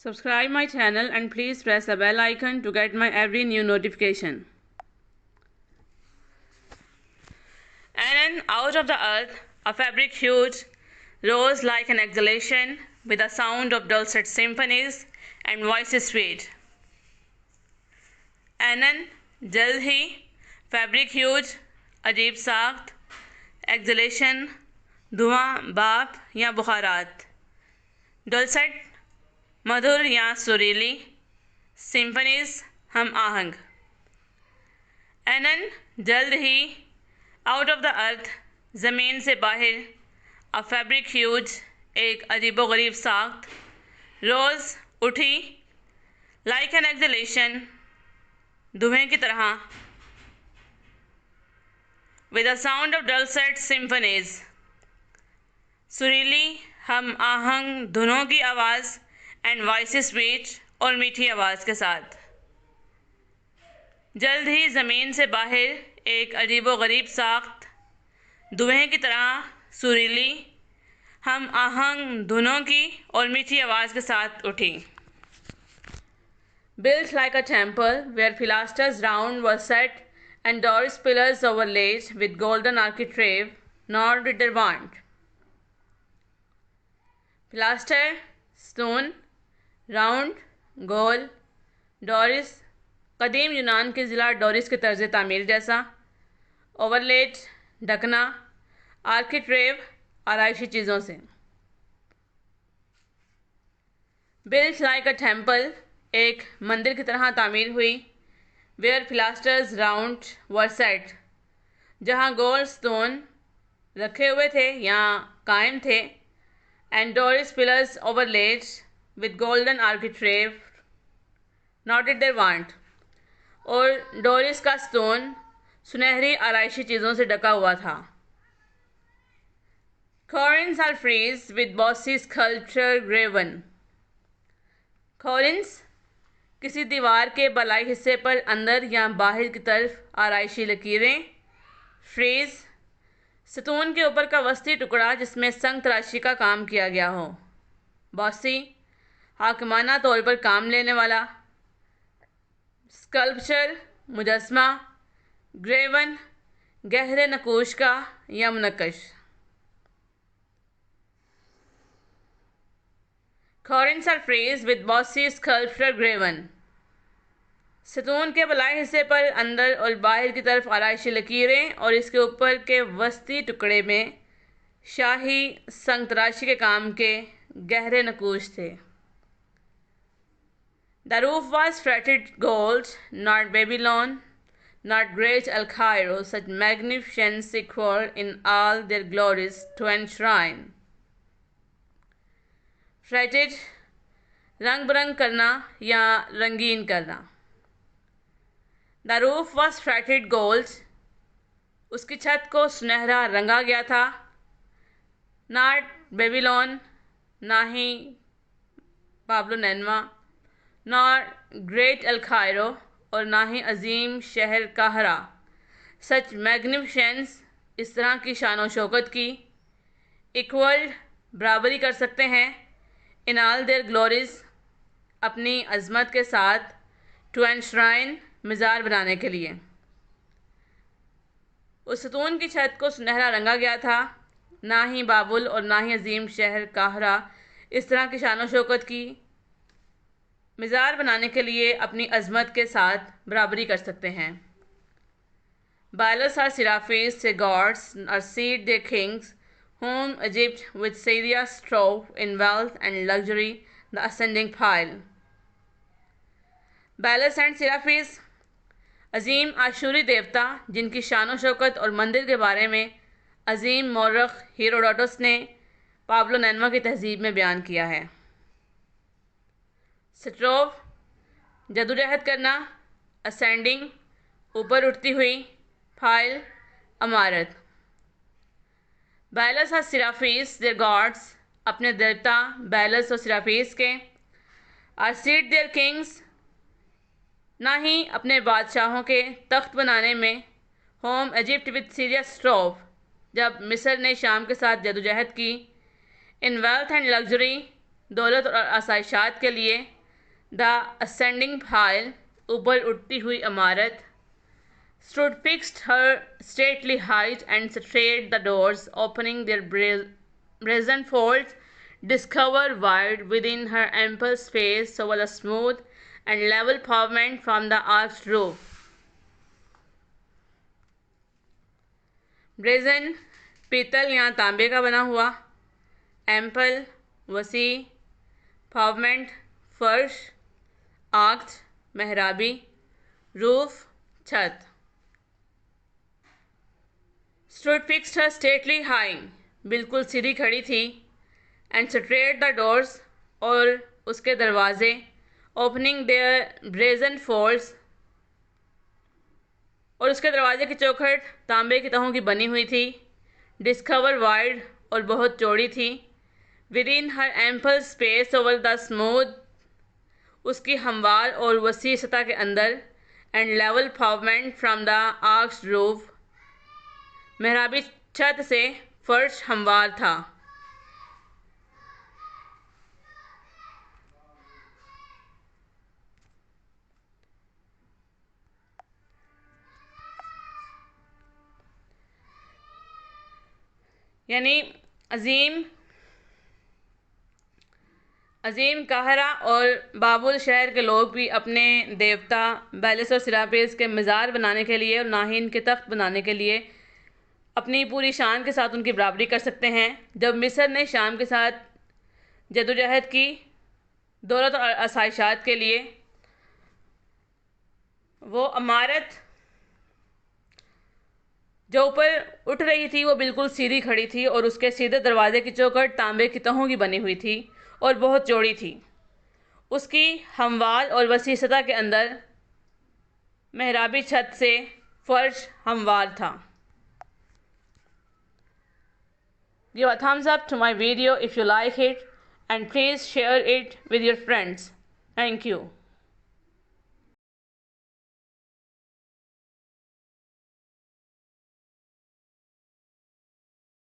Subscribe my channel and please press the bell icon to get my every new notification. And then out of the earth a fabric huge rose like an exhalation with a sound of dulcet symphonies and voices sweet. And then जल्द ही fabric huge अजीब साख्त acceleration धुआं भाप या बुखारात डुलसेट मधुर या सुरीली symphonies हम आहंग एनन जल्द ही out of the earth ज़मीन से बाहर अ फैब्रिक ह्यूज एक अजीबोगरीब साख्त रोज़ उठी लाइक एन एक्सलेशन धुएं की तरह with a sound of dulcet symphonies सुरीली हम आहंग धुनों की आवाज़ एंड वॉइसेस स्वीट और मीठी आवाज़ के साथ जल्द ही ज़मीन से बाहर एक अजीबो गरीब साख्त धुएं की तरह सुरीली हम आहंग धुनों की और मीठी आवाज़ के साथ उठी. Built like a temple where pilasters round were set and Doris pillars overlaid with golden architrave, nor did their want. Pilaster, stone, round, goal, Doris, कदीम यूनान के ज़िला डोरिस के तर्ज़ तामीर जैसा, ओवरलेट, ढकना, आर्किट्रेव, आराइशी चीज़ों से. Built like a temple, एक मंदिर की तरह तामीर हुई. Where pilasters round were set, जहाँ गोल स्टोन रखे हुए थे या कायम थे. And Doric pillars overlaid with golden architrave nor did there want, और डोरिस का स्टोन सुनहरी आराइशी चीज़ों से ढका हुआ था. Cornice or frieze with bossy sculpture graven. Cornice किसी दीवार के बलाई हिस्से पर अंदर या बाहर की तरफ आराइशी लकीरें. फ्रीज सतून के ऊपर का वस्ती टुकड़ा जिसमें संग तराशी का काम किया गया हो. बॉसी हाकिमाना तौर पर काम लेने वाला. स्कल्पचर मुजस्मा. ग्रेवन गहरे नकूश का या मुनक्कश. Corins are friezed with bossy sculpture graven. सतून के बलाई हिस्से पर अंदर और बाहर की तरफ आराइशी लकीरें और इसके ऊपर के वस्ती टुकड़े में शाही संग तराशी के काम के गहरे नकूश थे. The roof was fretted gold, not Babylon, not great El Cairo, such magnificence equal in all their glories to enshrine. Fretted रंग बरंग करना या रंगीन करना. The roof was fretted gold, उसकी छत को सुनहरा रंगा गया था. नॉट बेबीलोन, ना ही बाबलोनवा, नॉट ग्रेट एल कायरो, और ना ही अजीम शहर काहरा. सच मैग्निफिसेंस, इस तरह की शान व शौकत की. इक्वल बराबरी कर सकते हैं. इन ऑल देयर ग्लोरीज, अपनी अजमत के साथ. टू एनश्राइन, मज़ार बनाने के लिए. उस सतून की छत को सुनहरा रंगा गया था. ना ही बाबुल और ना ही अजीम शहर काहरा इस तरह की शान व शौकत की. मज़ार बनाने के लिए अपनी अजमत के साथ बराबरी कर सकते हैं. बायलस आर सिराफीज से gods are seed their kings whom Egypt with Syria strove in wealth and luxury the ascending pile. Belus and Serapis अजीम आशूरी देवता जिनकी शान व शौकत और मंदिर के बारे में अजीम मौरख हीरोडोटस ने पाब्लो नैनवा की तहजीब में बयान किया है. स्ट्रोव जदोजहद करना. असेंडिंग ऊपर उठती हुई. फाइल अमारत. बैलस और सिराफीस देयर गॉड्स, अपने देवता बैलस और सिराफीस के. आर सीट देयर किंग्स, ना ही अपने बादशाहों के तख्त बनाने में. Home Egypt with Syria strove, जब मिस्र ने शाम के साथ जदोजहद की. इन वेल्थ एंड लग्जरी, دولت اور آسائشات کے لیے. دا ascending pile, اوپر اٹھتی ہوئی عمارت. Stood fixed her stately height and straight the doors, opening their brazen folds, discover wide within her ample space over the smooth and level pavement from the arched roof. Brazen, پیتل یا تانبے کا بنا ہوا. Ample, وسیع. پاومنٹ, فرش. Arch, محرابی. روف, چھت. Stood fixed her stately high, بالکل سیدھی کھڑی تھی. And straight the doors, اور اس کے دروازے. Opening their brazen folds, اور اس کے دروازے کی چوکھٹ تانبے کی تہوں کی بنی ہوئی تھی. Discover wide, اور بہت چوڑی تھی. Within her ample space over the smooth, اس کی ہموار اور وسیع سطح کے اندر. And level pavement from the arched roof, محرابی چھت سے فرش ہموار تھا. یعنی عظیم قاہرہ اور بابل شہر کے لوگ بھی اپنے دیوتا بیلس اور سراپیس کے مزار بنانے کے لیے اور ناہین کے تخت بنانے کے لیے اپنی پوری شان کے ساتھ ان کی برابری کر سکتے ہیں. جب مصر نے شام کے ساتھ جدوجہد کی دولت اور آسائشات کے لیے، وہ عمارت جو اوپر اٹھ رہی تھی وہ بالکل سیدھی کھڑی تھی اور اس کے سیدھے دروازے کی چوکھٹ تانبے کی تہوں کی بنی ہوئی تھی اور بہت چوڑی تھی. اس کی ہموار اور وسیع سطح کے اندر محرابی چھت سے فرش ہموار تھا. Give a thumbs up to my video if you like it, and please share it with your friends. Thank you.